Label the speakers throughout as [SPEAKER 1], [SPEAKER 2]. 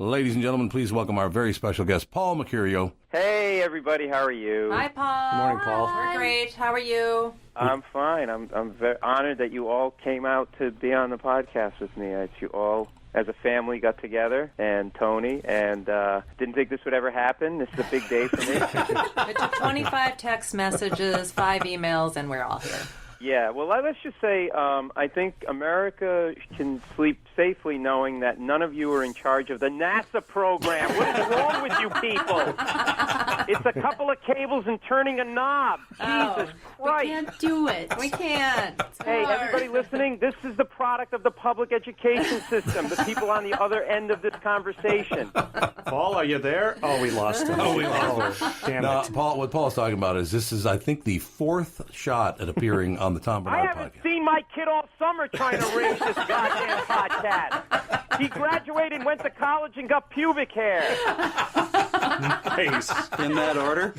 [SPEAKER 1] Ladies and gentlemen, please welcome our very special guest, Paul Mecurio.
[SPEAKER 2] Hey, everybody. How are you?
[SPEAKER 3] Hi, Paul.
[SPEAKER 4] Good morning, Paul.
[SPEAKER 3] We're great. How are you?
[SPEAKER 2] I'm fine. I'm very honored that you all came out to be on the podcast with me. That you all, as a family, got together, and Tony, and didn't think this would ever happen. This is a big day for me.
[SPEAKER 3] It took 25 text messages, 5 emails, and we're all here.
[SPEAKER 2] Yeah, well, let's just say I think America can sleep safely knowing that none of you are in charge of the NASA program. What is wrong with you people? It's a couple of cables and turning a knob. Jesus Christ.
[SPEAKER 3] We can't do it. We can't. It's
[SPEAKER 2] Hey,
[SPEAKER 3] hard.
[SPEAKER 2] everybody listening, this is the product of the public education system, the people on the other end of this conversation.
[SPEAKER 4] Paul, are you there? Oh, we lost him.
[SPEAKER 1] Oh, we lost
[SPEAKER 4] him. Damn
[SPEAKER 1] No,
[SPEAKER 4] it.
[SPEAKER 1] Paul, what Paul's talking about is this is, I think, the 4th shot at appearing on the Tom
[SPEAKER 2] I
[SPEAKER 1] Barnard
[SPEAKER 2] haven't
[SPEAKER 1] Podcast.
[SPEAKER 2] seen my kid all summer trying to raise this goddamn podcast. He graduated, went to college, and got pubic hair.
[SPEAKER 4] Nice.
[SPEAKER 5] In that order?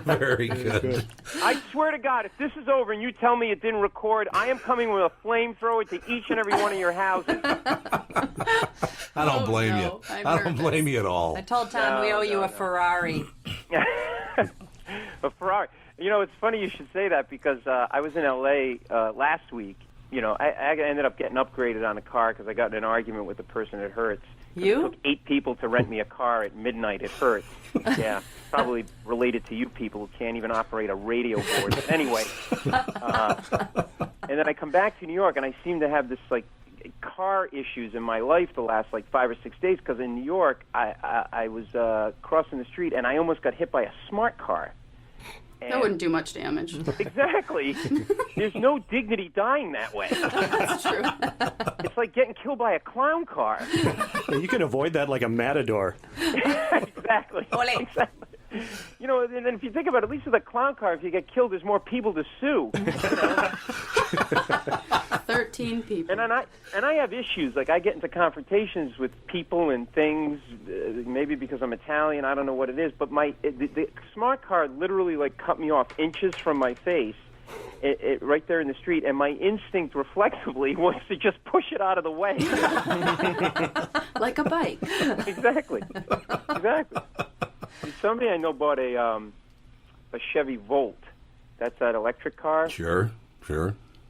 [SPEAKER 1] Very good.
[SPEAKER 2] I swear to God, if this is over and you tell me it didn't record, I am coming with a flamethrower to each and every one of your houses.
[SPEAKER 1] I don't blame
[SPEAKER 3] no.
[SPEAKER 1] you.
[SPEAKER 3] I'm
[SPEAKER 1] I don't
[SPEAKER 3] nervous.
[SPEAKER 1] blame you at all.
[SPEAKER 3] I told Tom we owe you a Ferrari.
[SPEAKER 2] A Ferrari. You know, it's funny you should say that because I was in L.A. Last week. You know, I ended up getting upgraded on a car because I got in an argument with the person at Hertz.
[SPEAKER 3] You?
[SPEAKER 2] It took 8 people to rent me a car at midnight at Hertz. Yeah, probably related to you people who can't even operate a radio board. But anyway, and then I come back to New York, and I seem to have this, like, car issues in my life the last, like, 5 or 6 days because in New York, I was crossing the street, and I almost got hit by a smart car. And
[SPEAKER 6] That wouldn't do much damage.
[SPEAKER 2] Exactly. There's no dignity dying that way.
[SPEAKER 6] That's true.
[SPEAKER 2] It's like getting killed by a clown car.
[SPEAKER 4] You can avoid that like a matador.
[SPEAKER 2] Exactly.
[SPEAKER 3] Ole.
[SPEAKER 2] Exactly. You know, and then if you think about it, at least with a clown car, if you get killed, there's more people to sue.
[SPEAKER 6] 13 people.
[SPEAKER 2] And I have issues. Like, I get into confrontations with people and things, maybe because I'm Italian, I don't know what it is, but the smart car literally, like, cut me off inches from my face, right there in the street, and my instinct reflexively was to just push it out of the way.
[SPEAKER 6] Like a bike.
[SPEAKER 2] Exactly. Exactly. Somebody I know bought a Chevy Volt. That's that electric car.
[SPEAKER 1] Sure.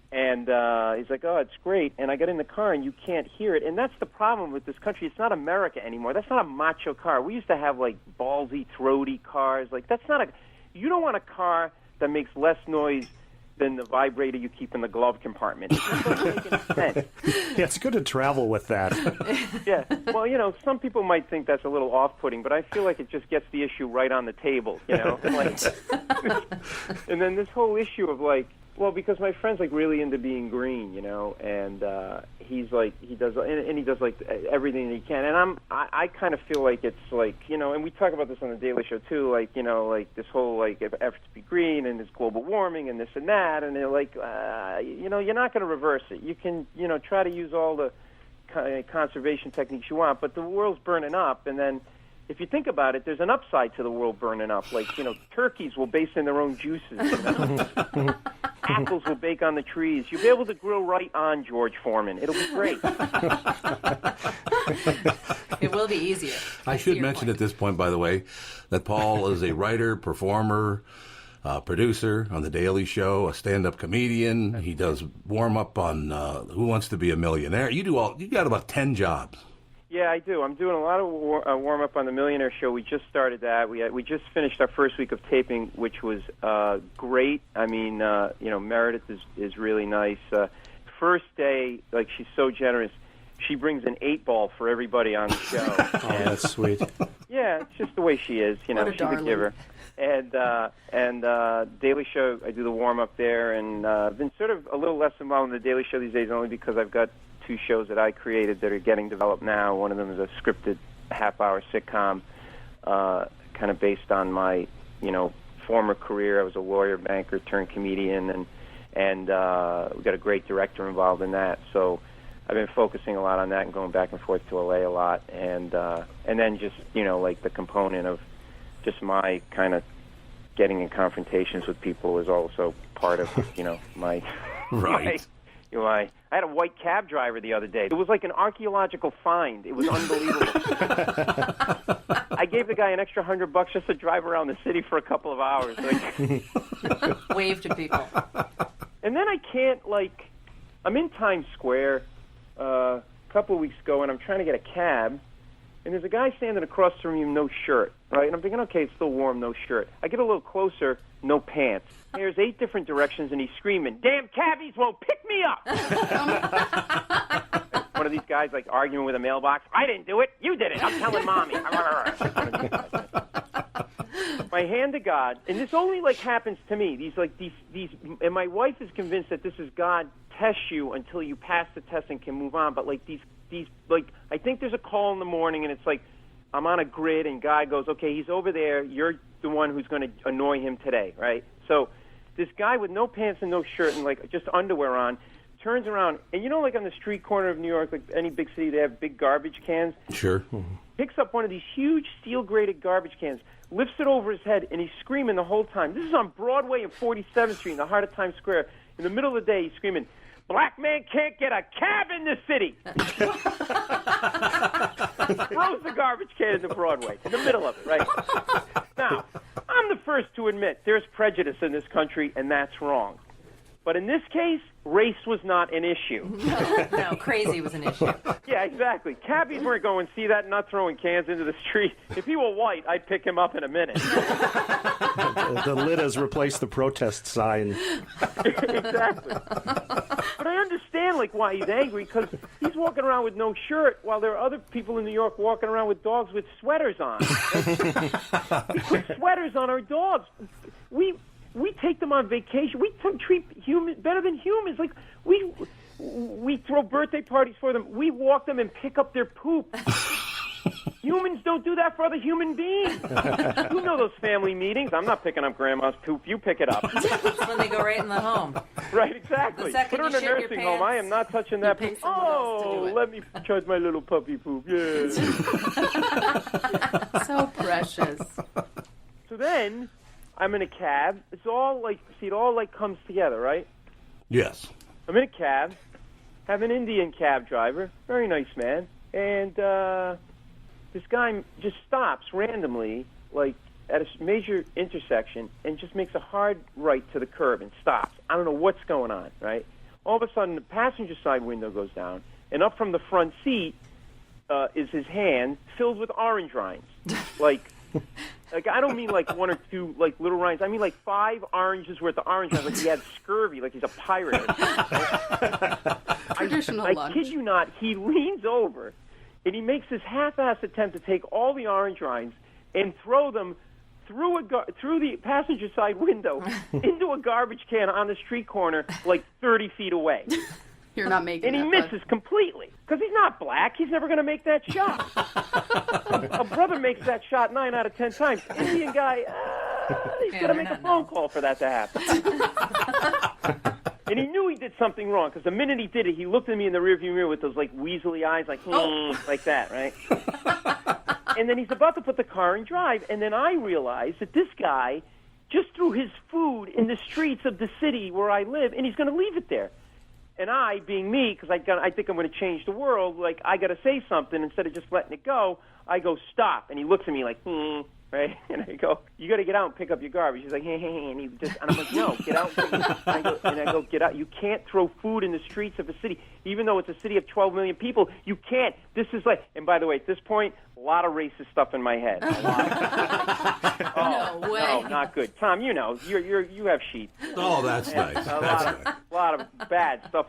[SPEAKER 2] And he's like, oh, it's great. And I got in the car, and you can't hear it. And that's the problem with this country. It's not America anymore. That's not a macho car. We used to have, like, ballsy, throaty cars. Like, that's not a... You don't want a car that makes less noise than the vibrator you keep in the glove compartment. It just doesn't make any sense.
[SPEAKER 4] Yeah, it's good to travel with that.
[SPEAKER 2] Yeah. Well, you know, some people might think that's a little off-putting, but I feel like it just gets the issue right on the table, you know? Like, and then this whole issue of, like, well, because my friend's, like, really into being green, you know, and he's like, he does like everything that he can, and I kind of feel like it's like, you know, and we talk about this on the Daily Show too, like, you know, like this whole like effort to be green and this global warming and this and that, and they're like, you know, you're not going to reverse it. You can, you know, try to use all the conservation techniques you want, but the world's burning up, and then. If you think about it, there's an upside to the world burning up. Like, you know, turkeys will base in their own juices. You know? Apples will bake on the trees. You'll be able to grill right on George Foreman. It'll be great.
[SPEAKER 3] It will be easier.
[SPEAKER 1] I should mention at this point, by the way, that Paul is a writer, performer, producer on The Daily Show, a stand-up comedian. He does warm-up on Who Wants to Be a Millionaire. You got about 10 jobs.
[SPEAKER 2] Yeah, I do. I'm doing a lot of warm-up on The Millionaire Show. We just started that. We just finished our first week of taping, which was great. I mean, you know, Meredith is really nice. First day, like, she's so generous. She brings an 8-ball for everybody on the show.
[SPEAKER 4] Oh, that's sweet.
[SPEAKER 2] Yeah, it's just the way she is. You know,
[SPEAKER 6] What a
[SPEAKER 2] she's
[SPEAKER 6] darling.
[SPEAKER 2] a giver. And Daily Show, I do the warm-up there, and I've been sort of a little less involved in the Daily Show these days, only because I've got 2 shows that I created that are getting developed now. One of them is a scripted half-hour sitcom, kind of based on my, you know, former career. I was a lawyer, banker, turned comedian, and we got a great director involved in that. So I've been focusing a lot on that and going back and forth to LA a lot, and then just, you know, like the component of just my kind of getting in confrontations with people is also part of, you know, my
[SPEAKER 1] Right.
[SPEAKER 2] I had a white cab driver the other day. It was like an archaeological find. It was unbelievable. I gave the guy an extra $100 just to drive around the city for a couple of hours.
[SPEAKER 3] Wave to people.
[SPEAKER 2] And then I can't, I'm in Times Square a couple of weeks ago, and I'm trying to get a cab, and there's a guy standing across from me with no shirt, right? And I'm thinking, okay, it's still warm, no shirt. I get a little closer, no pants. There's 8 different directions, and he's screaming, "Damn cabbies won't pick me up!" One of these guys, arguing with a mailbox. "I didn't do it. You did it. I'm telling Mommy." My hand to God, and this only, happens to me. These, and my wife is convinced that this is God tests you until you pass the test and can move on. But, I think there's a call in the morning, and it's I'm on a grid, and God goes, "Okay, he's over there. You're the one who's going to annoy him today," right? So this guy with no pants and no shirt and, just underwear on turns around, and on the street corner of New York, any big city, they have big garbage cans.
[SPEAKER 1] Sure.
[SPEAKER 2] Picks up one of these huge steel-grated garbage cans, lifts it over his head, and he's screaming the whole time. This is on Broadway and 47th Street in the heart of Times Square. In the middle of the day, he's screaming, "Black man can't get a cab in this city." Throws the garbage can into Broadway, in the middle of it, right? Now, I'm the first to admit there's prejudice in this country, and that's wrong. But in this case, race was not an issue.
[SPEAKER 3] No, crazy was an issue.
[SPEAKER 2] Yeah, exactly. Cabbies weren't going, "See that, not throwing cans into the street." If he were white, I'd pick him up in a minute.
[SPEAKER 4] The lid has replaced the protest sign.
[SPEAKER 2] Exactly. But I understand, why he's angry, because he's walking around with no shirt while there are other people in New York walking around with dogs with sweaters on. We put sweaters on our dogs. We take them on vacation. We treat humans better than humans. We throw birthday parties for them. We walk them and pick up their poop. Humans don't do that for other human beings. You know those family meetings. I'm not picking up Grandma's poop. You pick it up.
[SPEAKER 3] That's when they go right in the home.
[SPEAKER 2] Right, exactly.
[SPEAKER 3] The
[SPEAKER 2] Put her in a
[SPEAKER 3] second you shit your
[SPEAKER 2] nursing home. I am not touching that
[SPEAKER 6] pay
[SPEAKER 2] poop.
[SPEAKER 6] someone else to do it.
[SPEAKER 2] Let me charge my little puppy poop. Yeah.
[SPEAKER 6] So precious.
[SPEAKER 2] So then I'm in a cab. It's all it all comes together, right?
[SPEAKER 1] Yes.
[SPEAKER 2] I'm in a cab, have an Indian cab driver, very nice man, and this guy just stops randomly, at a major intersection, and just makes a hard right to the curb and stops. I don't know what's going on, right? All of a sudden, the passenger side window goes down, and up from the front seat is his hand filled with orange rinds, I don't mean 1 or 2 little rinds. I mean 5 oranges worth of orange rinds. He had scurvy, he's a pirate.
[SPEAKER 6] Traditional
[SPEAKER 2] I
[SPEAKER 6] lunch.
[SPEAKER 2] kid you not. He leans over, and he makes this half-assed attempt to take all the orange rinds and throw them through the passenger side window into a garbage can on the street corner, 30 feet away.
[SPEAKER 6] You're not making
[SPEAKER 2] And he
[SPEAKER 6] that,
[SPEAKER 2] misses completely, because he's not black. He's never going to make that shot. A brother makes that shot 9 out of 10 times. Indian guy, he's going to make a phone call for that to happen. And he knew he did something wrong, because the minute he did it, he looked at me in the rearview mirror with those weaselly eyes, like that, right? And then he's about to put the car in drive, and then I realized that this guy just threw his food in the streets of the city where I live, and he's going to leave it there. And I, being me, because I think I'm going to change the world, I got to say something instead of just letting it go. I go, "Stop," and he looks at me right? And I go, "You got to get out and pick up your garbage." He's like, "Hey," and I'm like, "No, get out." And I go, "Get out. You can't throw food in the streets of a city, even though it's a city of 12 million people. You can't. This is and by the way, at this point, a lot of racist stuff in my head. A lot.
[SPEAKER 6] No way.
[SPEAKER 2] No, not good. Tom, you have sheep.
[SPEAKER 1] Oh, that's nice.
[SPEAKER 2] A lot of bad stuff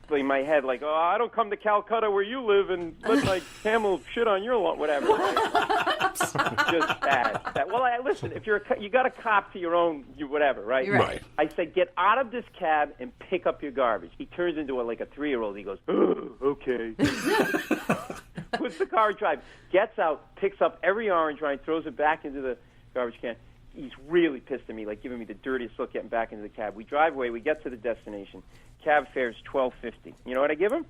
[SPEAKER 2] in my head, I don't come to Calcutta where you live and let my camel shit on your lawn, whatever. Just bad. Well, listen, if you got a cop to your own, whatever, right?
[SPEAKER 1] Right.
[SPEAKER 2] I said, "Get out of this cab and pick up your garbage." He turns into a 3-year-old. He goes, "Oh, okay." Puts the car in drive, gets out, picks up every orange rind, throws it back into the garbage can. He's really pissed at me, giving me the dirtiest look, getting back into the cab. We drive away. We get to the destination. Cab fare's $12.50. You know what I give him?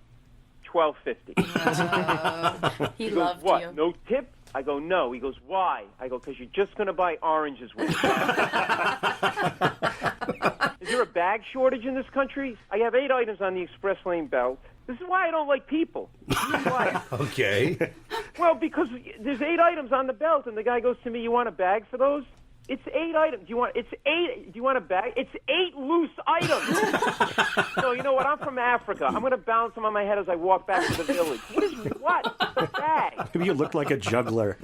[SPEAKER 2] $12.50.
[SPEAKER 6] He
[SPEAKER 2] goes,
[SPEAKER 6] loved
[SPEAKER 2] "What?
[SPEAKER 6] you.
[SPEAKER 2] No tip?" I go, "No." He goes, "Why?" I go, "Because you're just going to buy oranges with it." Is there a bag shortage in this country? I have 8 items on the express lane belt. This is why I don't like people. This is why.
[SPEAKER 1] Okay.
[SPEAKER 2] Well, because there's 8 items on the belt, and the guy goes to me, "You want a bag for those?" It's 8 items. Do you want a bag? It's 8 loose items. So you know what? I'm from Africa. I'm going to balance them on my head as I walk back to the village. What? It's a bag.
[SPEAKER 4] Maybe you look like a juggler.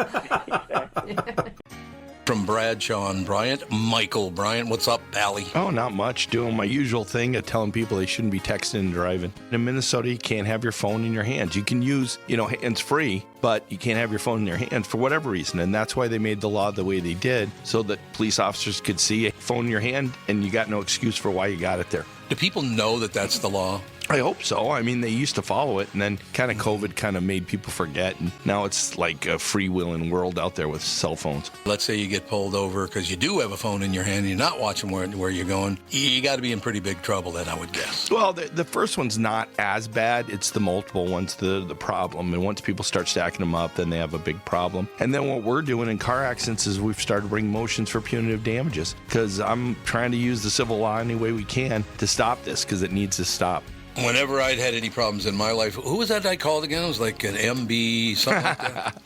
[SPEAKER 1] From Bradshaw and Bryant, Michael Bryant. What's up, Pally?
[SPEAKER 5] Oh, not much. Doing my usual thing of telling people they shouldn't be texting and driving. In Minnesota, you can't have your phone in your hands. You can use, hands-free, but you can't have your phone in your hands for whatever reason. And that's why they made the law the way they did, so that police officers could see a phone in your hand and you got no excuse for why you got it there.
[SPEAKER 1] Do people know that that's the law?
[SPEAKER 5] I hope so. I mean, they used to follow it, and then kind of COVID kind of made people forget, and now it's like a freewheeling world out there with cell phones.
[SPEAKER 1] Let's say you get pulled over because you do have a phone in your hand and you're not watching where you're going. You got to be in pretty big trouble then, I would guess.
[SPEAKER 5] Well, the first one's not as bad. It's the multiple ones, the problem. And once people start stacking them up, then they have a big problem. And then what we're doing in car accidents is we've started bringing motions for punitive damages, because I'm trying to use the civil law any way we can to stop this, because it needs to stop.
[SPEAKER 1] Whenever I'd had any problems in my life, who was that I called again? It was like an MB, something like that.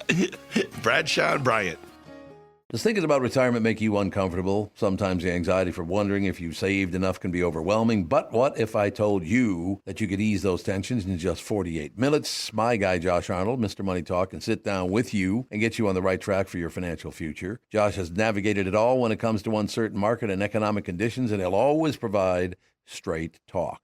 [SPEAKER 5] Bradshaw and Bryant.
[SPEAKER 1] Does thinking about retirement make you uncomfortable? Sometimes the anxiety for wondering if you've saved enough can be overwhelming. But what if I told you that you could ease those tensions in just 48 minutes? My guy, Josh Arnold, Mr. Money Talk, can sit down with you and get you on the right track for your financial future. Josh has navigated it all when it comes to uncertain market and economic conditions, and he'll always provide straight talk.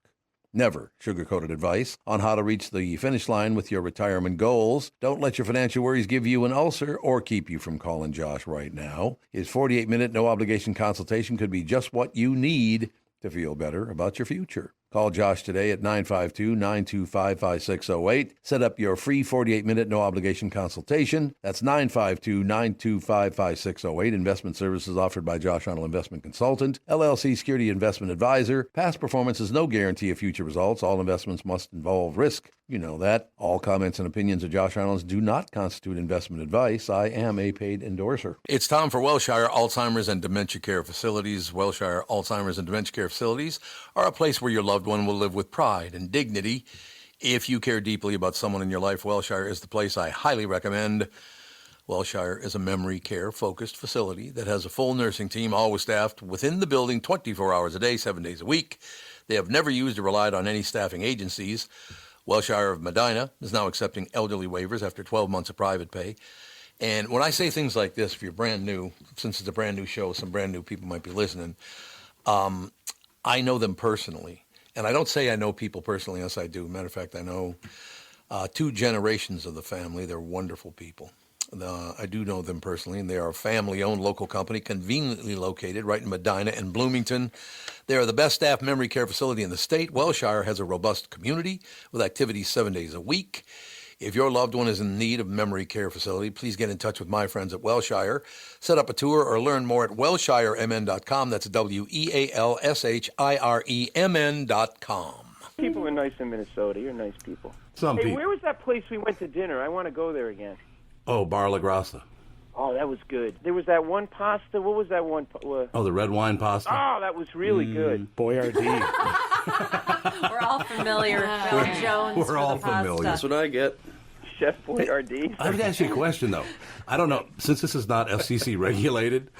[SPEAKER 1] Never sugar-coated advice on how to reach the finish line with your retirement goals. Don't let your financial worries give you an ulcer or keep you from calling Josh right now. His 48-minute no-obligation consultation could be just what you need to feel better about your future. Call Josh today at 952-925-5608. Set up your free 48-minute no-obligation consultation. That's 952-925-5608. Investment services offered by Josh Arnold Investment Consultant, LLC Security Investment Advisor. Past performance is no guarantee of future results. All investments must involve risk. You know that. All comments and opinions of Josh Arnold's do not constitute investment advice. I am a paid endorser. It's time for Wellshire Alzheimer's and Dementia Care Facilities. Wellshire Alzheimer's and Dementia Care Facilities are a place where your loved one will live with pride and dignity. If you care deeply about someone in your life, Wellshire is the place I highly recommend. Wellshire is a memory care-focused facility that has a full nursing team, always staffed within the building 24 hours a day, 7 days a week. They have never used or relied on any staffing agencies. Wellshire of Medina is now accepting elderly waivers after 12 months of private pay. And when I say things like this, if you're brand new, since it's a brand new show, some brand new people might be listening, I know them personally. And I don't say I know people personally, yes, I do. Matter of fact, I know 2 generations of the family. They're wonderful people. I do know them personally, and they are a family-owned local company conveniently located right in Medina and Bloomington. They are the best staffed memory care facility in the state. Wellshire has a robust community with activities 7 days a week. If your loved one is in need of a memory care facility, please get in touch with my friends at Wellshire. Set up a tour or learn more at wellshiremn.com. That's WEALSHIREMN.com.
[SPEAKER 2] People are nice in Minnesota. You're nice people.
[SPEAKER 1] Some
[SPEAKER 2] Hey,
[SPEAKER 1] people.
[SPEAKER 2] where was that place we went to dinner? I want to go there again.
[SPEAKER 1] Oh, Bar La Grassa.
[SPEAKER 2] Oh, that was good. There was that one pasta. What was that one?
[SPEAKER 1] Oh, the red wine pasta?
[SPEAKER 2] Oh, that was really good.
[SPEAKER 4] Boyardee.
[SPEAKER 3] We're all familiar. Bill Jones.
[SPEAKER 1] We're
[SPEAKER 3] for
[SPEAKER 1] all
[SPEAKER 3] the pasta.
[SPEAKER 1] familiar.
[SPEAKER 7] That's what I get.
[SPEAKER 2] Chef Boyardee.
[SPEAKER 1] I would ask you a question, though. I don't know. Since this is not FCC regulated,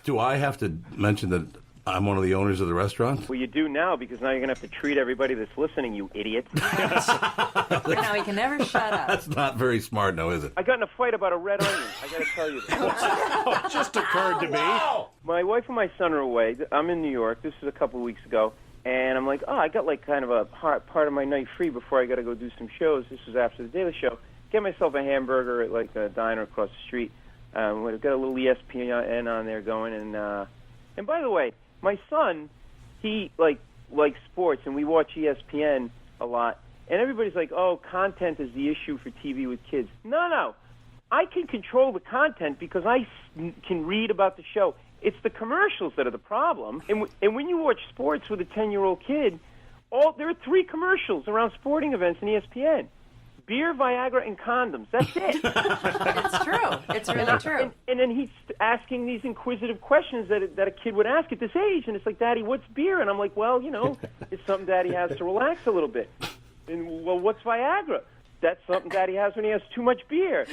[SPEAKER 1] do I have to mention that I'm one of the owners of the restaurant?
[SPEAKER 2] Well, you do now, because now you're going to have to treat everybody that's listening, you idiot.
[SPEAKER 3] No, he can never shut up.
[SPEAKER 1] That's not very smart, no, is it?
[SPEAKER 2] I got in a fight about a red onion. I got to tell you this.
[SPEAKER 4] It just occurred to me.
[SPEAKER 2] My wife and my son are away. I'm in New York. This is a couple of weeks ago. And I'm like, I got like kind of a part of my night free before I got to go do some shows. This was after the Daily Show. Get myself a hamburger at like a diner across the street. Got a little ESPN on there going. And by the way, my son, he likes sports, and we watch ESPN a lot. And everybody's like, oh, content is the issue for TV with kids. No. I can control the content because I can read about the show. It's the commercials that are the problem. And when you watch sports with a 10-year-old kid, there are 3 commercials around sporting events in ESPN. beer, Viagra, and condoms. That's it.
[SPEAKER 3] It's true. It's really true.
[SPEAKER 2] And then he's asking these inquisitive questions that a kid would ask at this age. And it's like, Daddy, what's beer? And I'm like, well, it's something Daddy has to relax a little bit. And, well, what's Viagra? That's something Daddy has when he has too much beer.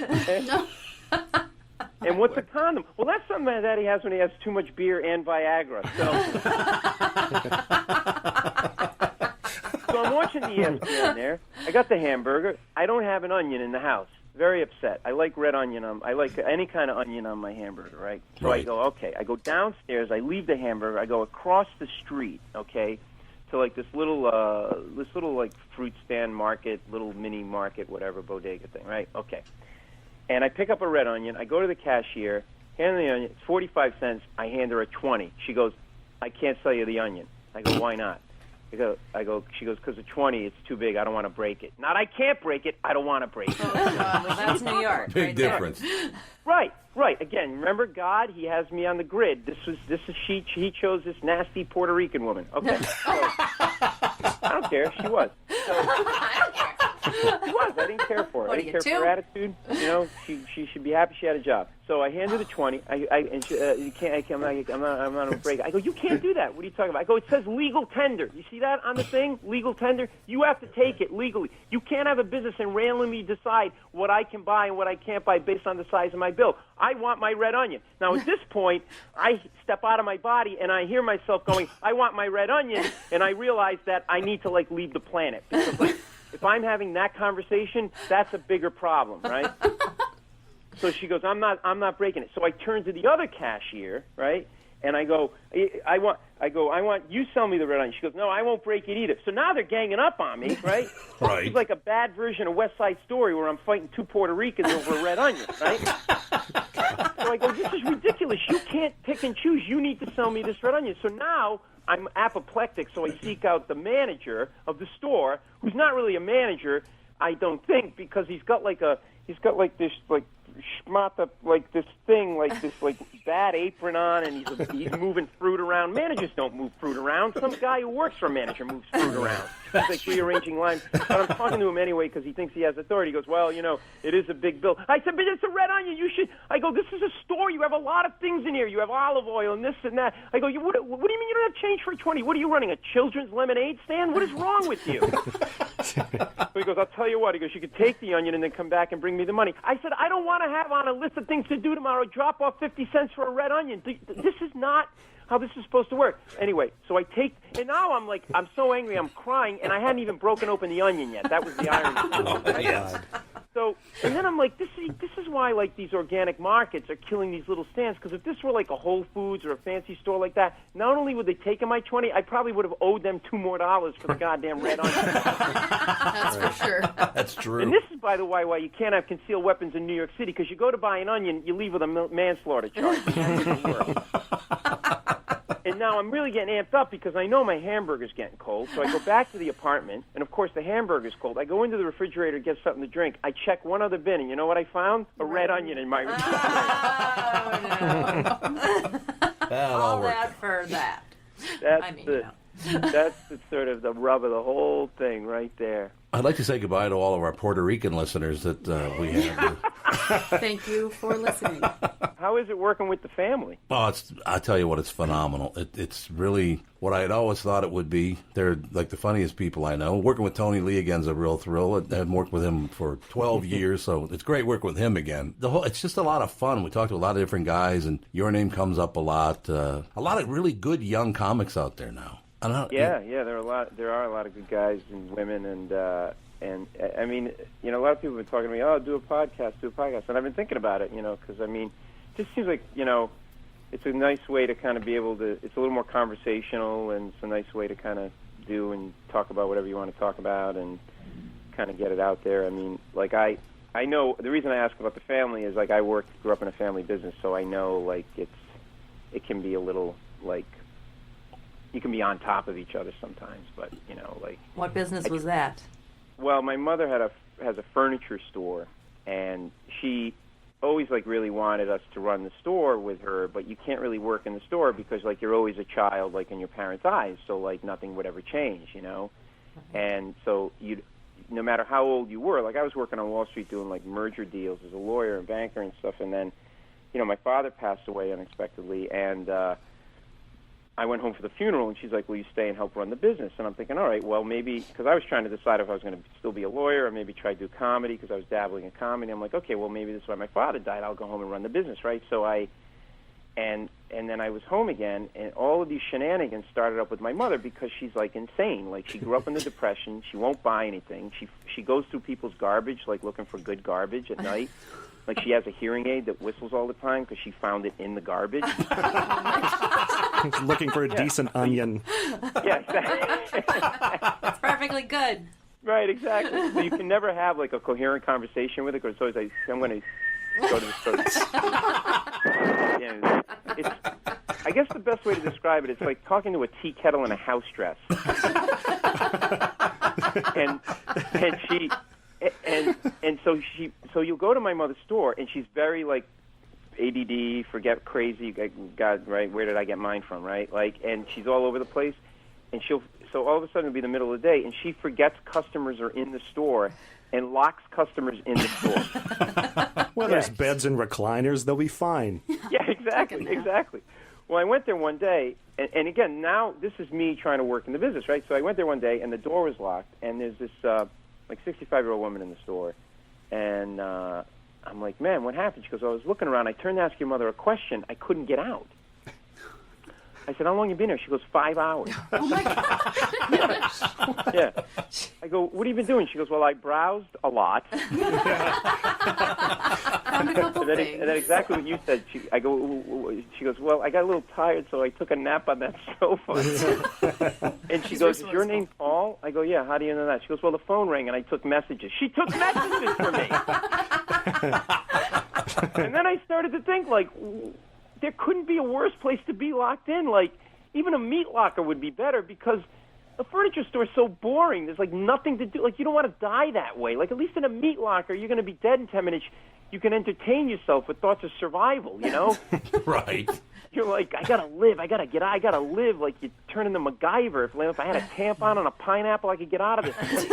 [SPEAKER 2] And what's a condom? Well, that's something that Daddy has when he has too much beer and Viagra. So I'm watching the ESPN there. I got the hamburger. I don't have an onion in the house. Very upset. I like red onion. I like any kind of onion on my hamburger, right? So
[SPEAKER 1] Right.
[SPEAKER 2] I go, okay. I go downstairs. I leave the hamburger. I go across the street, okay, to like this little like fruit stand market, little mini market, whatever, bodega thing, right? Okay. And I pick up a red onion. I go to the cashier, hand her the onion. It's 45 cents. I hand her a 20. She goes, I can't sell you the onion. I go, why not? She goes, because the 20, it's too big. I don't want to break it. Not I can't break it. I don't want to break it.
[SPEAKER 3] Well, that's New York.
[SPEAKER 1] Big
[SPEAKER 3] right there.
[SPEAKER 1] difference.
[SPEAKER 2] Right. Again, remember God? He has me on the grid. He chose this nasty Puerto Rican woman. Okay. So, I don't care. She was. She was. I didn't care for her.
[SPEAKER 3] What
[SPEAKER 2] I
[SPEAKER 3] are you,
[SPEAKER 2] didn't care for her attitude. She should be happy she had a job. So I hand her the 20. And she, you can't. I'm not on a break. I go, you can't do that. What are you talking about? I go, it says legal tender. You see that on the thing? Legal tender. You have to take it legally. You can't have a business and randomly decide what I can buy and what I can't buy based on the size of my bill. I want my red onion. Now at this point, I step out of my body and I hear myself going, I want my red onion, and I realize that I need to leave the planet because if I'm having that conversation, that's a bigger problem, right? So she goes, I'm not breaking it. So I turn to the other cashier, right? And I go, I want you sell me the red onion. She goes, no, I won't break it either. So now they're ganging up on me, right?
[SPEAKER 1] Right.
[SPEAKER 2] It's like a bad version of West Side Story where I'm fighting two Puerto Ricans over a red onion, right? So I go, this is ridiculous. You can't pick and choose. You need to sell me this red onion. So now I'm apoplectic, so I seek out the manager of the store, who's not really a manager, I don't think, because he's got this schmata, this thing, this bad apron on, and he's moving fruit around. Managers don't move fruit around. Some guy who works for a manager moves fruit around. He's like rearranging lines. But I'm talking to him anyway because he thinks he has authority. He goes, well, it is a big bill. I said, but it's a red onion. You should. I go, this is a store. You have a lot of things in here. You have olive oil and this and that. I go, what do you mean you don't have change for 20? What are you running, a children's lemonade stand? What is wrong with you? So he goes, I'll tell you what. He goes, you could take the onion and then come back and bring me the money. I said, I don't want to have on a list of things to do tomorrow, drop off 50 cents for a red onion. This is not how this is supposed to work. Anyway, so I take, and now I'm so angry, I'm crying, and I hadn't even broken open the onion yet. That was the irony.
[SPEAKER 1] Yes.
[SPEAKER 2] So, and then I'm like, this is why these organic markets are killing these little stands, because if this were like a Whole Foods or a fancy store like that, not only would they take my 20, I probably would have owed them $2 more for the goddamn red onion.
[SPEAKER 6] That's for sure.
[SPEAKER 1] That's true.
[SPEAKER 2] And this is, by the way, why you can't have concealed weapons in New York City, because you go to buy an onion, you leave with a manslaughter charge. That doesn't work. And now I'm really getting amped up because I know my hamburger's getting cold. So I go back to the apartment, and of course the hamburger's cold. I go into the refrigerator to get something to drink. I check one other bin, and you know what I found? A red onion in my refrigerator.
[SPEAKER 3] Oh, no. All that for that.
[SPEAKER 2] That's the sort of the rub of the whole thing right there.
[SPEAKER 1] I'd like to say goodbye to all of our Puerto Rican listeners that we have.
[SPEAKER 6] Thank you for listening.
[SPEAKER 2] How is it working with the family?
[SPEAKER 1] Oh, I tell you what, it's phenomenal. It's really what I had always thought it would be. They're like the funniest people I know. Working with Tony Lee again is a real thrill. I hadn't worked with him for 12 years, so it's great working with him again. It's just a lot of fun. We talk to a lot of different guys, and your name comes up a lot. A lot of really good young comics out there now.
[SPEAKER 2] Yeah, there are a lot of good guys and women, and I mean, a lot of people have been talking to me, do a podcast, and I've been thinking about it, because I mean, it just seems like, it's a nice way to kind of be able to, it's a little more conversational, and it's a nice way to kind of do and talk about whatever you want to talk about and kind of get it out there. I mean, I know, the reason I ask about the family is, I grew up in a family business, so I know, it can be a little, you can be on top of each other sometimes, but,
[SPEAKER 3] What business was that?
[SPEAKER 2] Well, my mother has a furniture store, and she always, really wanted us to run the store with her, but you can't really work in the store because, you're always a child, in your parents' eyes, so, nothing would ever change, And so no matter how old you were. Like, I was working on Wall Street doing, like, merger deals as a lawyer and banker and stuff, and then, my father passed away unexpectedly, and I went home for the funeral, and she's like, will you stay and help run the business? And I'm thinking, all right, well, maybe, because I was trying to decide if I was going to still be a lawyer or maybe try to do comedy, because I was dabbling in comedy. I'm like, okay, well, maybe this is why my father died. I'll go home and run the business, right? So and then I was home again, and all of these shenanigans started up with my mother because she's, like, insane. Like, she grew up in the Depression. She won't buy anything. She goes through people's garbage, like, looking for good garbage at night. Like, she has a hearing aid that whistles all the time because she found it in the garbage.
[SPEAKER 4] Looking for a decent onion.
[SPEAKER 2] Yeah, exactly.
[SPEAKER 3] It's perfectly good.
[SPEAKER 2] Right, exactly. So you can never have, like, a coherent conversation with it because it's always like, I'm going to go to the store. I guess the best way to describe it, it's like talking to a tea kettle in a house dress. So you'll go to my mother's store, and she's very, like, ADD, forget, crazy, God, right, where did I get mine from, right? Like, and she's all over the place, and so all of a sudden it'll be the middle of the day, and she forgets customers are in the store and locks customers in the store.
[SPEAKER 4] Well, there's beds and recliners. They'll be fine.
[SPEAKER 2] Yeah, exactly. Well, I went there one day, and again, now this is me trying to work in the business, right? So I went there one day, and the door was locked, and there's this, 65-year-old woman in the store, and I'm like, man, what happened? She goes, I was looking around. I turned to ask your mother a question. I couldn't get out. I said, how long have you been here? She goes, 5 hours.
[SPEAKER 6] Oh, my God.
[SPEAKER 2] Yeah. I go, what have you been doing? She goes, well, I browsed a lot.
[SPEAKER 6] Found a couple things.
[SPEAKER 2] And then exactly what you said. She goes, well, I got a little tired, so I took a nap on that sofa. And she goes, is your name Paul? I go, yeah, how do you know that? She goes, well, the phone rang, and I took messages. She took messages for me. And then I started to think, like, there couldn't be a worse place to be locked in. Like, even a meat locker would be better because a furniture store is so boring. There's, like, nothing to do. Like, you don't want to die that way. Like, at least in a meat locker, you're going to be dead in 10 minutes. You can entertain yourself with thoughts of survival, you know?
[SPEAKER 1] Right.
[SPEAKER 2] You're like, I got to live. I got to get out. I got to live. Like, you turn into MacGyver. If I had a tampon on a pineapple, I could get out of this place.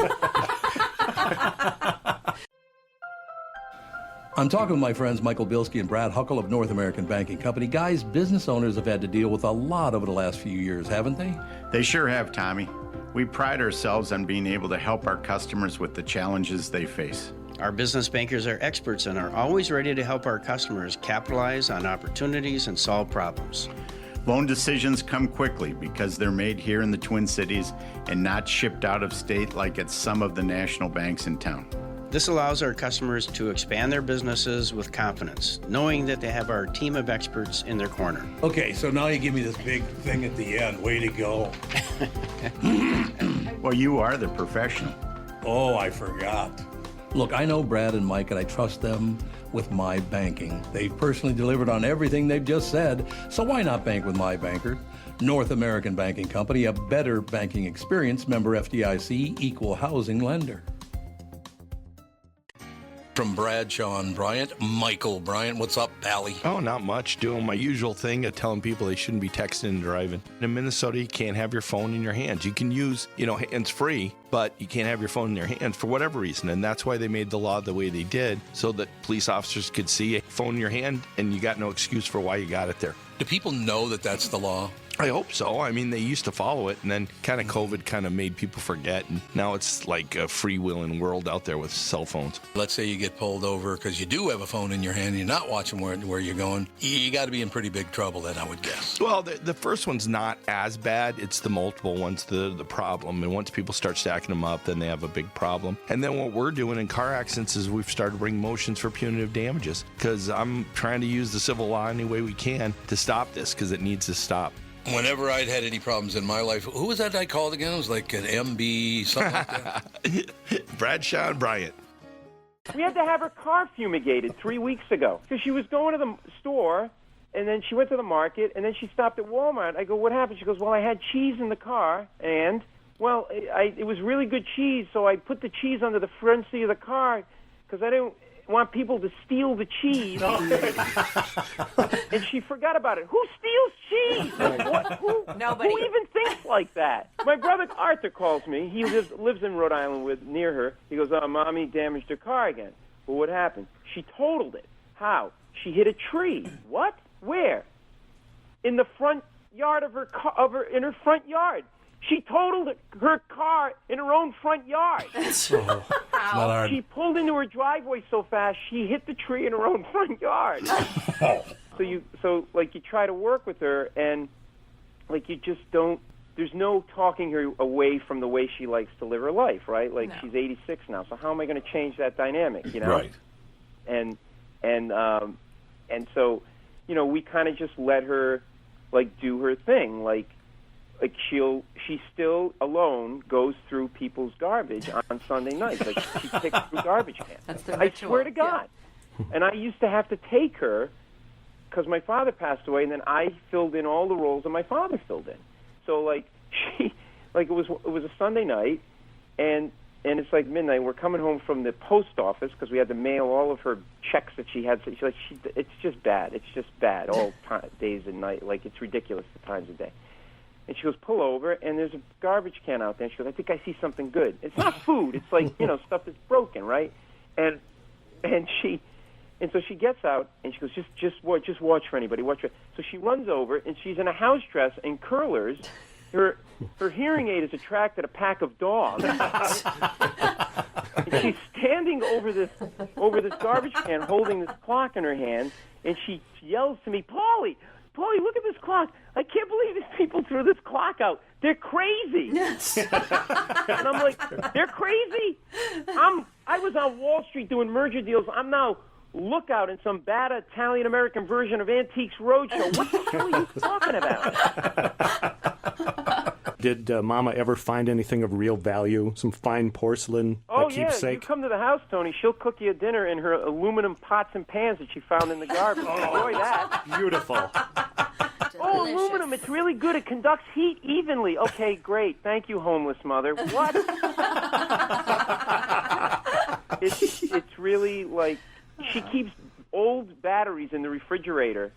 [SPEAKER 1] I'm talking with my friends Michael Bilski and Brad Huckle of North American Banking Company. Guys, business owners have had to deal with a lot over the last few years, haven't they?
[SPEAKER 7] They sure have, Tommy. We pride ourselves on being able to help our customers with the challenges they face.
[SPEAKER 8] Our business bankers are experts and are always ready to help our customers capitalize on opportunities and solve problems.
[SPEAKER 7] Loan decisions come quickly because they're made here in the Twin Cities and not shipped out of state like at some of the national banks in town.
[SPEAKER 8] This allows our customers to expand their businesses with confidence, knowing that they have our team of experts in their corner.
[SPEAKER 1] Okay, so now you give me this big thing at the end. Way to go.
[SPEAKER 7] Well, you are the professional.
[SPEAKER 1] Oh, I forgot. Look, I know Brad and Mike, and I trust them with my banking. They've personally delivered on everything they've just said, so why not bank with my banker? North American Banking Company, a better banking experience, member FDIC, equal housing lender. From Bradshaw and Bryant, Michael Bryant. What's up, Pally?
[SPEAKER 5] Oh, not much. Doing my usual thing of telling people they shouldn't be texting and driving. In Minnesota, you can't have your phone in your hands. You can use, hands-free, but you can't have your phone in your hands for whatever reason. And that's why they made the law the way they did, so that police officers could see a phone in your hand and you got no excuse for why you got it there.
[SPEAKER 1] Do people know that that's the law?
[SPEAKER 5] I hope so. I mean, they used to follow it, and then kind of COVID kind of made people forget, and now it's like a freewheeling world out there with cell phones.
[SPEAKER 1] Let's say you get pulled over because you do have a phone in your hand and you're not watching where you're going. You got to be in pretty big trouble then, I would guess.
[SPEAKER 5] Well, the first one's not as bad. It's the multiple ones, the problem. And once people start stacking them up, then they have a big problem. And then what we're doing in car accidents is we've started bringing motions for punitive damages, because I'm trying to use the civil law any way we can to stop this, because it needs to stop.
[SPEAKER 1] Whenever I'd had any problems in my life, who was that I called again? It was like an MB, something like that.
[SPEAKER 5] Bradshaw and Bryant.
[SPEAKER 2] We had to have her car fumigated 3 weeks ago because she was going to the store, and then she went to the market, and then she stopped at Walmart. I go, what happened? She goes, well, I had cheese in the car, and, well, it was really good cheese, so I put the cheese under the front seat of the car because I didn't want people to steal the cheese. And she forgot about it. Who steals cheese?
[SPEAKER 3] Nobody.
[SPEAKER 2] Who even thinks like that? My brother Arthur calls me. He lives in Rhode Island near her. He goes, Mommy damaged her car again. Well, what happened? She totaled it. How? She hit a tree. What? Where? In the front yard of her car, in her front yard. She totaled her car in her own front yard.
[SPEAKER 1] It's not hard.
[SPEAKER 2] She pulled into her driveway so fast she hit the tree in her own front yard. So you try to work with her, and like you just don't. There's no talking her away from the way she likes to live her life, right? Like she's 86 now, so how am I going to change that dynamic? You know,
[SPEAKER 1] Right.
[SPEAKER 2] And so, you know, we kind of just let her like do her thing, like she still alone goes through people's garbage on Sunday nights. Like she picks through garbage cans.
[SPEAKER 3] That's the
[SPEAKER 2] I
[SPEAKER 3] ritual.
[SPEAKER 2] swear to God. Yeah. And I used to have to take her because my father passed away, and then I filled in all the roles that my father filled in. So like it was a Sunday night, and it's like midnight. We're coming home from the post office because we had to mail all of her checks that she had. So she's like, it's just bad. It's just bad all days and night. Like it's ridiculous the times of day. And she goes, pull over, and there's a garbage can out there. And she goes, I think I see something good. It's not food. It's like, you know, stuff that's broken, right? And so she gets out, and she goes, just watch for anybody. Watch for. So she runs over, and she's in a house dress and curlers. Her hearing aid has attracted a pack of dogs. And she's standing over this garbage can, holding this clock in her hand, and she yells to me, Paulie, look at this clock. I can't believe these people threw this clock out. They're crazy. And I'm like, they're crazy? I was on Wall Street doing merger deals. I'm now lookout in some bad Italian-American version of Antiques Roadshow. What the hell are you talking about?
[SPEAKER 4] Did Mama ever find anything of real value? Some fine porcelain,
[SPEAKER 2] Oh,
[SPEAKER 4] a
[SPEAKER 2] yeah.
[SPEAKER 4] keepsake?
[SPEAKER 2] You come to the house, Tony, she'll cook you a dinner in her aluminum pots and pans that she found in the garbage. Enjoy that.
[SPEAKER 4] Beautiful.
[SPEAKER 2] Oh, aluminum, it's really good. It conducts heat evenly. Okay, great. Thank you, homeless mother. What? It's really like she keeps old batteries in the refrigerator.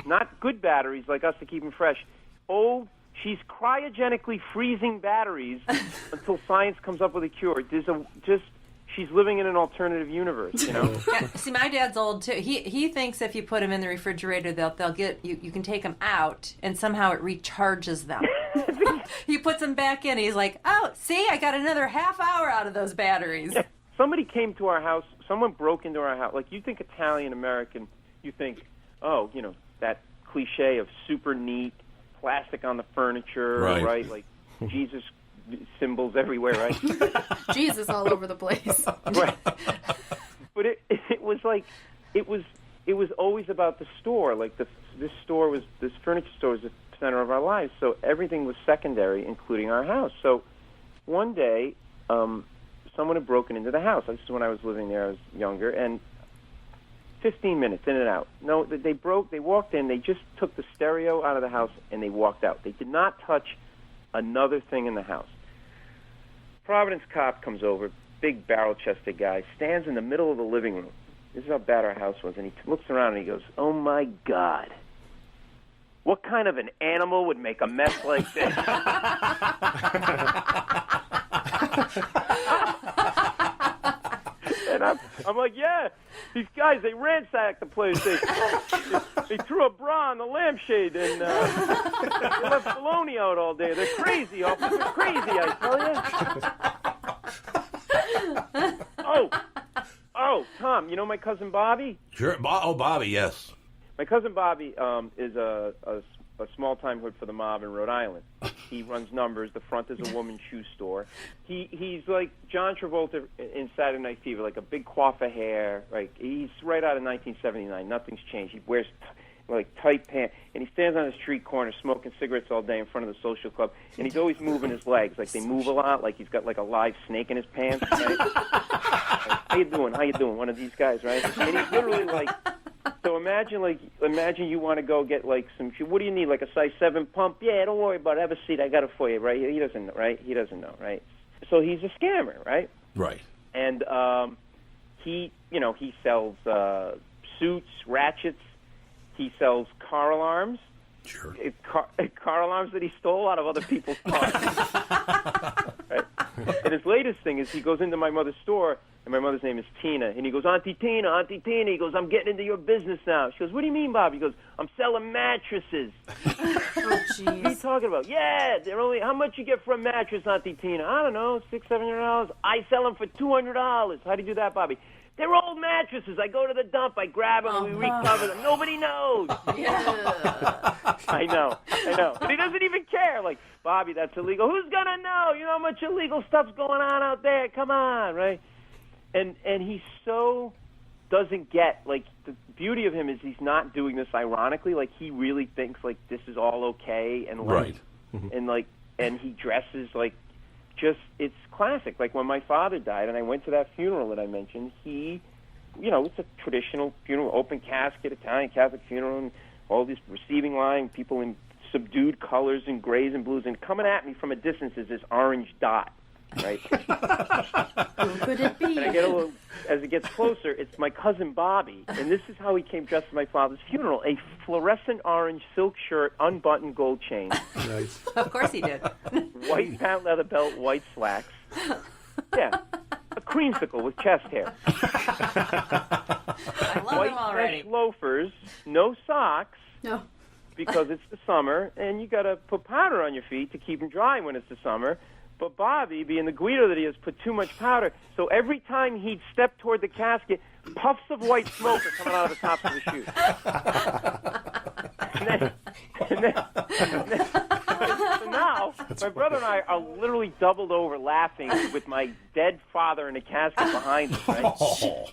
[SPEAKER 2] Not good batteries like us to keep them fresh. Old, she's cryogenically freezing batteries until science comes up with a cure. She's living in an alternative universe, you know?
[SPEAKER 3] Yeah, see, my dad's old, too. He thinks if you put them in the refrigerator, they'll get, you can take them out, and somehow it recharges them. He puts them back in, he's like, oh, see, I got another half hour out of those batteries.
[SPEAKER 2] Yeah. Somebody came to our house, someone broke into our house. Like, you think Italian-American, you think, oh, you know, that cliche of super neat, plastic on the furniture, right? Like, Jesus symbols everywhere, right?
[SPEAKER 6] Jesus all over the place.
[SPEAKER 2] Right. But it was like it was always about the store. Like this furniture store was the center of our lives. So everything was secondary, including our house. So one day, someone had broken into the house. This is when I was living there. I was younger, and 15 minutes in and out. No, they walked in. They just took the stereo out of the house and they walked out. They did not touch another thing in the house. Providence cop comes over, big barrel-chested guy, stands in the middle of the living room. This is how bad our house was. And he looks around and he goes, oh, my God. What kind of an animal would make a mess like this? And I'm like, yeah, these guys, they ransacked the place. They threw a bra on the lampshade and they left bologna out all day. They're crazy, officer. They're crazy, I tell you. Oh, Tom, you know my cousin Bobby?
[SPEAKER 1] Sure. Bobby, yes.
[SPEAKER 2] My cousin Bobby is a small-time hood for the mob in Rhode Island. He runs numbers. The front is a woman's shoe store. He's like John Travolta in Saturday Night Fever, like a big coif of hair. Like he's right out of 1979. Nothing's changed. He wears like tight pants, and he stands on a street corner smoking cigarettes all day in front of the social club. And he's always moving his legs, like they move a lot, like he's got like a live snake in his pants. Right? Like, how you doing? One of these guys, right? And he's literally like. So imagine you want to go get like some. What do you need? Like a size 7 pump? Yeah, don't worry about it. Have a seat. I got it for you, right? He doesn't know, right? So he's a scammer, right?
[SPEAKER 1] Right.
[SPEAKER 2] And he sells suits, ratchets. He sells car alarms.
[SPEAKER 1] Sure.
[SPEAKER 2] Car alarms that he stole out of other people's cars. Right? And his latest thing is he goes into my mother's store, and my mother's name is Tina, and he goes, Auntie Tina, he goes, I'm getting into your business now. She goes, what do you mean, Bob? He goes, I'm selling mattresses.
[SPEAKER 6] Oh,
[SPEAKER 2] What are you talking about? Yeah, they're only, how much you get for a mattress, Auntie Tina? I don't know, $600-$700. I sell them for $200. How do you do that, Bobby? They're old mattresses. I go to the dump, I grab them, we recover them. Nobody knows. I know. But he doesn't even care. Like, Bobby, that's illegal. Who's going to know? You know how much illegal stuff's going on out there? Come on, right? And he so doesn't get, like, the beauty of him is he's not doing this ironically. Like, he really thinks, like, this is all okay. And, like,
[SPEAKER 1] Right.
[SPEAKER 2] And he dresses, like, just, it's classic. Like, when my father died and I went to that funeral that I mentioned, he, it's a traditional funeral, open casket, Italian Catholic funeral, and all this receiving line, people in subdued colors and grays and blues, and coming at me from a distance is this orange dot, right?
[SPEAKER 6] Who could it be?
[SPEAKER 2] And I get a little, as it gets closer, it's my cousin Bobby, and this is how he came dressed to my father's funeral: a fluorescent orange silk shirt, unbuttoned gold chain.
[SPEAKER 4] Nice.
[SPEAKER 3] Of course he did.
[SPEAKER 2] White patent leather belt, white slacks. Yeah, a creamsicle with chest hair.
[SPEAKER 3] I love
[SPEAKER 2] White
[SPEAKER 3] him already.
[SPEAKER 2] mesh loafers, no socks,
[SPEAKER 6] No.
[SPEAKER 2] because it's the summer, and you got to put powder on your feet to keep them dry when it's the summer. But Bobby, being the Guido that he is, put too much powder. So every time he'd step toward the casket, puffs of white smoke are coming out of the tops of his shoes. So now, my brother and I are literally doubled over laughing with my dead father in a casket behind us, right?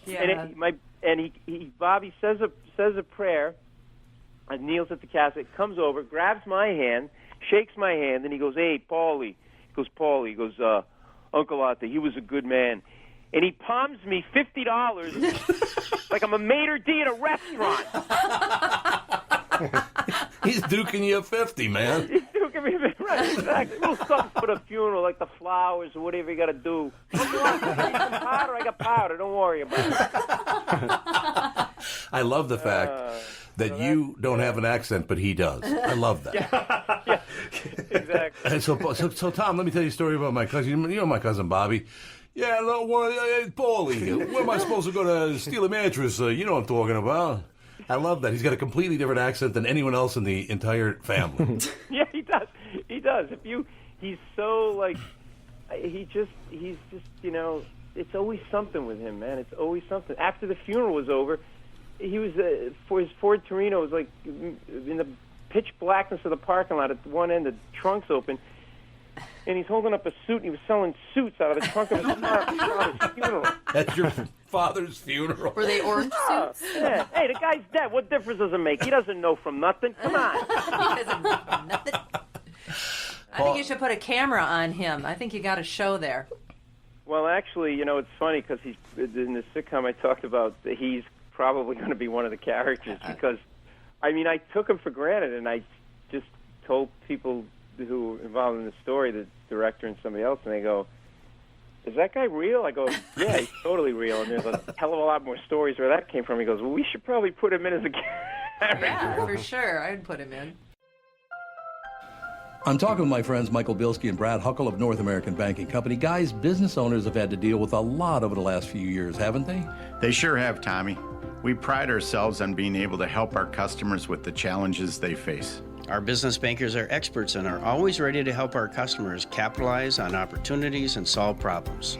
[SPEAKER 3] Yeah.
[SPEAKER 2] And Bobby says a prayer, and kneels at the casket, comes over, grabs my hand, shakes my hand, and he goes, "Hey, Paulie." He goes, Uncle Arthur, he was a good man. And he palms me $50 like I'm a maitre d' at a restaurant.
[SPEAKER 1] He's duking you a 50, man.
[SPEAKER 2] He's duking me, right, exactly. A little something for the funeral, like the flowers or whatever you got to do. Uncle Arthur, you need some powder? I got powder. Don't worry about it.
[SPEAKER 1] I love the fact that you don't have an accent, but he does. I love that.
[SPEAKER 2] Yeah, exactly.
[SPEAKER 1] And so, Tom, let me tell you a story about my cousin. You know my cousin Bobby. Yeah, Paulie, where am I supposed to go to steal a mattress? You know what I'm talking about. I love that. He's got a completely different accent than anyone else in the entire family.
[SPEAKER 2] Yeah, he does. He's so, like, he's just, it's always something with him, man. It's always something. After the funeral was over, he was, for his Ford Torino, was like in the pitch blackness of the parking lot at one end, the trunk's open, and he's holding up a suit, and he was selling suits out of the trunk of his car at his funeral.
[SPEAKER 1] At your father's funeral.
[SPEAKER 6] Were they orange suits?
[SPEAKER 2] Yeah. Hey, the guy's dead. What difference does it make? He doesn't know from nothing. Come on.
[SPEAKER 3] Nothing. I think you should put a camera on him. I think you got a show there.
[SPEAKER 2] Well, actually, it's funny because he's in the sitcom I talked about. He's probably going to be one of the characters because, I took him for granted, and I just told people who were involved in the story, the director and somebody else, and they go, "Is that guy real?" I go, "Yeah, he's totally real." And there's a hell of a lot more stories where that came from. He goes, "Well, we should probably put him in as a character."
[SPEAKER 3] Yeah, for sure. I'd put him in.
[SPEAKER 1] I'm talking with my friends Michael Bilski and Brad Huckle of North American Banking Company. Guys, business owners have had to deal with a lot over the last few years, haven't they?
[SPEAKER 7] They sure have, Tommy. We pride ourselves on being able to help our customers with the challenges they face.
[SPEAKER 8] Our business bankers are experts and are always ready to help our customers capitalize on opportunities and solve problems.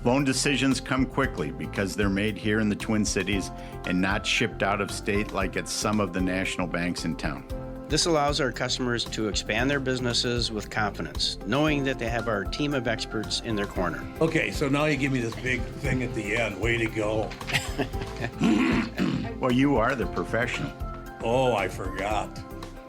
[SPEAKER 7] Loan decisions come quickly because they're made here in the Twin Cities and not shipped out of state like at some of the national banks in town.
[SPEAKER 8] This allows our customers to expand their businesses with confidence, knowing that they have our team of experts in their corner.
[SPEAKER 1] Okay, so now you give me this big thing at the end. Way to go.
[SPEAKER 7] Well, you are the professional.
[SPEAKER 1] Oh, I forgot.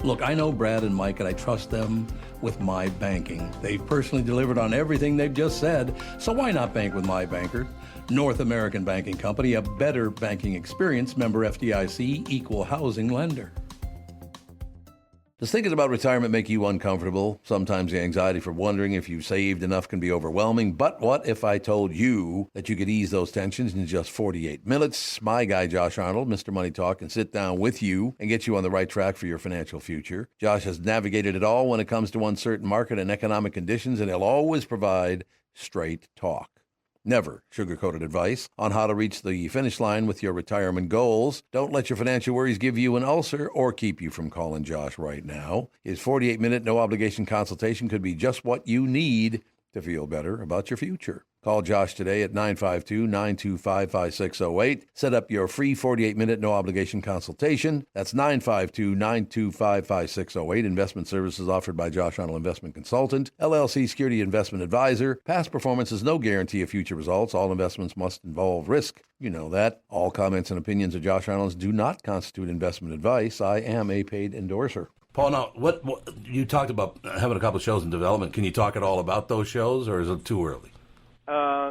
[SPEAKER 1] Look, I know Brad and Mike, and I trust them with my banking. They've personally delivered on everything they've just said, so why not bank with my banker? North American Banking Company, a better banking experience, member FDIC, equal housing lender. Does thinking about retirement make you uncomfortable? Sometimes the anxiety for wondering if you've saved enough can be overwhelming. But what if I told you that you could ease those tensions in just 48 minutes? My guy, Josh Arnold, Mr. Money Talk, can sit down with you and get you on the right track for your financial future. Josh has navigated it all when it comes to uncertain market and economic conditions, and he'll always provide straight talk. Never sugar-coated advice on how to reach the finish line with your retirement goals. Don't let your financial worries give you an ulcer or keep you from calling Josh right now. His 48-minute no-obligation consultation could be just what you need to feel better about your future. Call Josh today at 952-925-5608. Set up your free 48-minute no-obligation consultation. That's 952-925-5608. Investment services offered by Josh Arnold Investment Consultant, LLC Security Investment Advisor. Past performance is no guarantee of future results. All investments must involve risk. You know that. All comments and opinions of Josh Arnold do not constitute investment advice. I am a paid endorser. Paul, now, what you talked about having a couple of shows in development. Can you talk at all about those shows, or is it too early?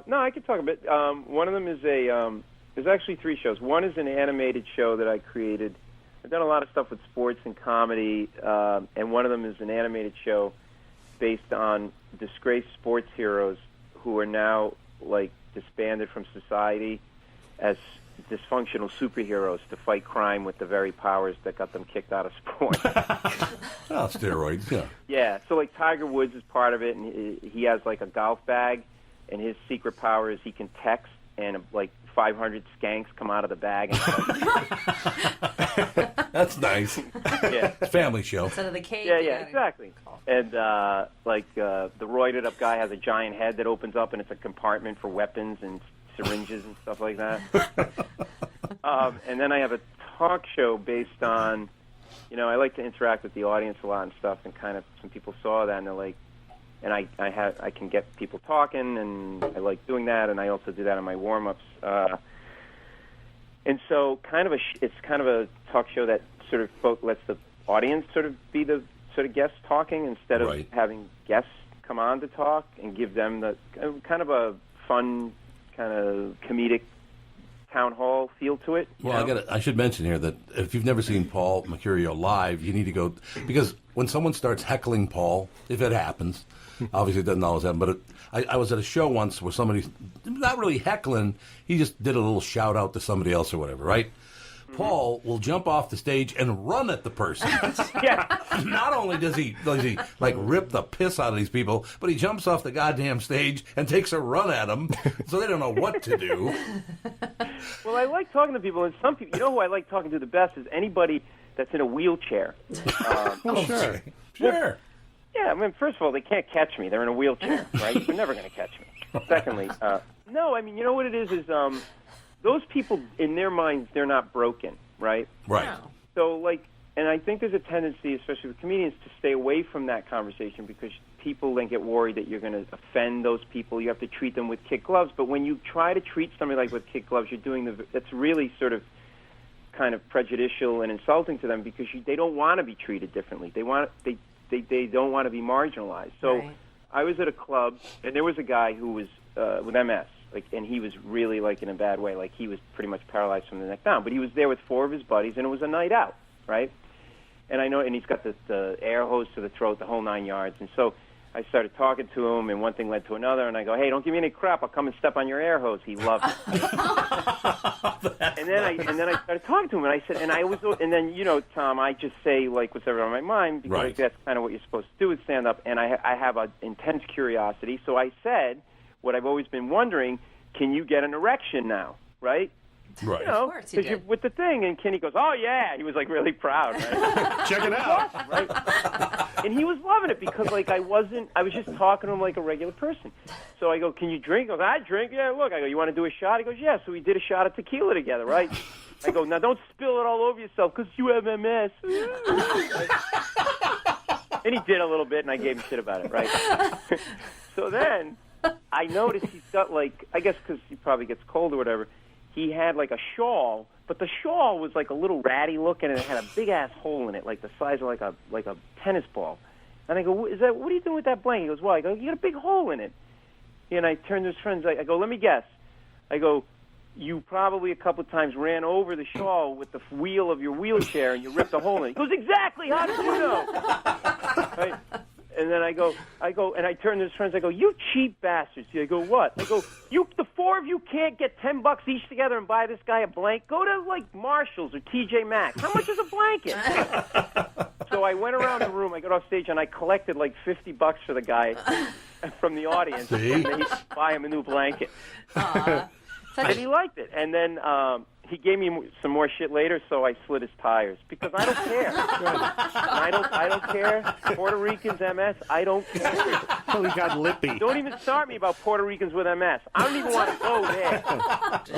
[SPEAKER 2] No, I can talk a bit. One of them is there's actually 3 shows. One is an animated show that I created. I've done a lot of stuff with sports and comedy, and one of them is an animated show based on disgraced sports heroes who are now, like, disbanded from society as dysfunctional superheroes to fight crime with the very powers that got them kicked out of sport.
[SPEAKER 1] Oh, steroids, yeah.
[SPEAKER 2] Yeah, so, like, Tiger Woods is part of it, and he has, like, a golf bag, and his secret power is he can text, and, like, 500 skanks come out of the bag. And
[SPEAKER 1] That's nice.
[SPEAKER 2] Yeah.
[SPEAKER 1] Family show.
[SPEAKER 3] Instead of the cake.
[SPEAKER 2] Yeah, exactly. And, the roided-up guy has a giant head that opens up, and it's a compartment for weapons and syringes and stuff like that. And then I have a talk show based on, I like to interact with the audience a lot and stuff, and kind of some people saw that, and they're like, and I can get people talking, and I like doing that, and I also do that in my warm-ups. And so it's kind of a talk show that sort of lets the audience sort of be the sort of guests talking instead of having guests come on to talk and give them the kind of a fun, kind of comedic town hall feel to it.
[SPEAKER 1] Well, I should mention here that if you've never seen Paul Mecurio live, you need to go, because when someone starts heckling Paul, if it happens, obviously it doesn't always happen, but I was at a show once where somebody, not really heckling, he just did a little shout out to somebody else or whatever, right? Paul will jump off the stage and run at the person.
[SPEAKER 2] Yeah.
[SPEAKER 1] Not only does he like rip the piss out of these people, but he jumps off the goddamn stage and takes a run at them, so they don't know what to do.
[SPEAKER 2] Well, I like talking to people, and some people, who I like talking to the best is anybody that's in a wheelchair.
[SPEAKER 1] Sure.
[SPEAKER 2] Yeah, I mean, first of all, they can't catch me. They're in a wheelchair, right? They're never going to catch me. Secondly, no, I mean, you know what it is those people, in their minds, they're not broken, right?
[SPEAKER 1] Right.
[SPEAKER 3] No.
[SPEAKER 2] So, like, and I think there's a tendency, especially with comedians, to stay away from that conversation because people then get worried that you're going to offend those people. You have to treat them with kid gloves. But when you try to treat somebody like with kid gloves, you're doing that's really sort of kind of prejudicial and insulting to them because they don't want to be treated differently. They don't want to be marginalized. So I was at a club, and there was a guy who was with MS. And he was really, in a bad way. He was pretty much paralyzed from the neck down. But he was there with 4 of his buddies, and it was a night out, right? And I know, and he's got the air hose to the throat, the whole 9 yards. And so I started talking to him, and one thing led to another. And I go, hey, don't give me any crap. I'll come and step on your air hose. He loved it. and then I started talking to him, and I said, and then, Tom, I just say, what's ever on my mind, because that's kind of what you're supposed to do with stand-up. And I have an intense curiosity. So I said, what I've always been wondering, can you get an erection now, right?
[SPEAKER 1] Right.
[SPEAKER 3] Of course he
[SPEAKER 2] because you're with the thing. And Kenny goes, oh, yeah. He was, really proud, right?
[SPEAKER 4] Check it out.
[SPEAKER 2] Awesome, right? And he was loving it because, I was just talking to him like a regular person. So I go, can you drink? He goes, I drink. Yeah, look. I go, you want to do a shot? He goes, yeah. So we did a shot of tequila together, right? I go, now don't spill it all over yourself because you have MS. And he did a little bit, and I gave him shit about it, right? So then I noticed he's got, I guess because he probably gets cold or whatever, he had, a shawl, but the shawl was, a little ratty looking, and it had a big-ass hole in it, the size of, a tennis ball. And I go, what are you doing with that blanket? He goes, well, I go, you got a big hole in it. And I turned to his friends, I go, let me guess. I go, you probably a couple of times ran over the shawl with the wheel of your wheelchair and you ripped a hole in it. He goes, exactly. How did you know? Right? And then I go, and I turn to his friends. I go, you cheap bastards. I go, what? I go, the four of you can't get $10 each together and buy this guy a blanket. Go to like Marshalls or TJ Maxx. How much is a blanket? So I went around the room. I got off stage and I collected like $50 for the guy from the audience.
[SPEAKER 1] See?
[SPEAKER 2] And then he'd buy him a new blanket. And he liked it. And then he gave me some more shit later, so I slid his tires because I don't care. I don't care. Puerto Ricans, MS, I don't care.
[SPEAKER 4] Oh, he got lippy.
[SPEAKER 2] Don't even start me about Puerto Ricans with MS. I don't even want to go there.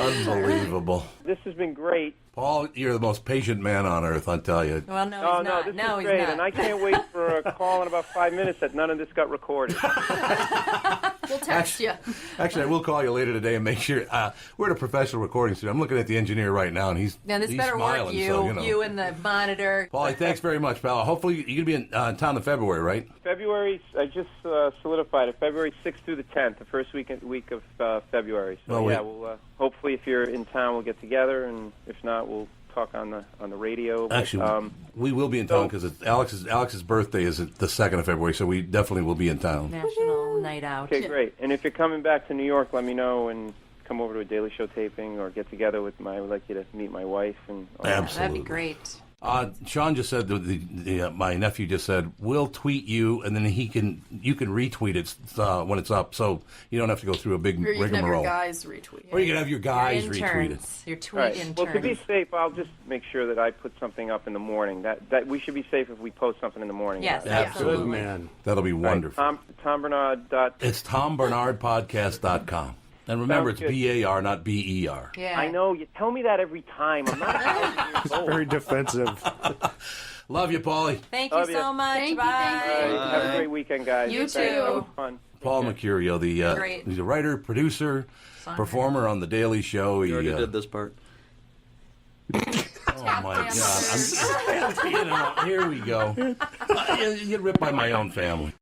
[SPEAKER 1] Unbelievable.
[SPEAKER 2] This has been great.
[SPEAKER 1] Paul, you're the most patient man on earth, I'll tell you.
[SPEAKER 3] Well, no,
[SPEAKER 2] Oh,
[SPEAKER 3] he's not.
[SPEAKER 2] no, this
[SPEAKER 3] No,
[SPEAKER 2] is
[SPEAKER 3] he's
[SPEAKER 2] great,
[SPEAKER 3] not.
[SPEAKER 2] and I can't wait for a call in about 5 minutes that none of this got recorded.
[SPEAKER 6] We'll text you.
[SPEAKER 1] Actually, I will call you later today and make sure. We're at a professional recording studio. I'm looking at the engineer right now, and he's
[SPEAKER 3] Now, this
[SPEAKER 1] he's
[SPEAKER 3] better
[SPEAKER 1] smiling,
[SPEAKER 3] work, you.
[SPEAKER 1] so, you know.
[SPEAKER 3] You and the monitor.
[SPEAKER 1] Paulie, thanks very much, pal. Hopefully, you're going to be in town in February, right?
[SPEAKER 2] February, I just solidified it, February 6th through the 10th, the first week of February. So,
[SPEAKER 1] Oh,
[SPEAKER 2] yeah,
[SPEAKER 1] wait.
[SPEAKER 2] we'll hopefully, if you're in town, we'll get together, and if not, we'll talk on the radio.
[SPEAKER 1] Actually, we will be in town because Alex's birthday is the 2nd of February, so we definitely will be in town.
[SPEAKER 3] National Night Out.
[SPEAKER 2] Okay, great. And if you're coming back to New York, let me know and come over to a Daily Show taping or get together with I would like you to meet my wife. And all that.
[SPEAKER 1] Absolutely.
[SPEAKER 3] That'd be great.
[SPEAKER 1] Sean just said, my nephew just said, we'll tweet you, and then you can retweet it when it's up, so you don't have to go through a big
[SPEAKER 6] Or you can have your
[SPEAKER 1] rigmarole.
[SPEAKER 6] guys retweet.
[SPEAKER 1] Or you can have your guys retweet it.
[SPEAKER 3] Interns. Your tweet
[SPEAKER 2] Right.
[SPEAKER 3] interns.
[SPEAKER 2] Well, to be safe, I'll just make sure that I put something up in the morning. That we should be safe if we post something in the morning.
[SPEAKER 3] Yes,
[SPEAKER 2] about it.
[SPEAKER 1] Absolutely.
[SPEAKER 3] absolutely.
[SPEAKER 4] Man.
[SPEAKER 1] That'll be wonderful.
[SPEAKER 2] Tom Barnard.
[SPEAKER 1] It's TomBarnardPodcast.com. And remember,
[SPEAKER 2] Sounds
[SPEAKER 1] it's
[SPEAKER 2] good.
[SPEAKER 1] B-A-R, not B-E-R.
[SPEAKER 3] Yeah.
[SPEAKER 2] I know you tell me that every time. I'm not 1,000 years old.
[SPEAKER 4] Very defensive.
[SPEAKER 1] Love you, Paulie.
[SPEAKER 3] Thank you
[SPEAKER 2] Love you.
[SPEAKER 3] so much.
[SPEAKER 6] Thank you,
[SPEAKER 3] Bye.
[SPEAKER 6] thank you.
[SPEAKER 2] Have a great weekend, guys.
[SPEAKER 6] You
[SPEAKER 2] Thanks.
[SPEAKER 6] too.
[SPEAKER 2] That was fun.
[SPEAKER 1] Paul Mecurio,
[SPEAKER 3] Great.
[SPEAKER 1] he's a writer, producer, performer on The Daily Show.
[SPEAKER 9] You already did this part.
[SPEAKER 1] Oh, my God. Here we go. You get ripped by my own family.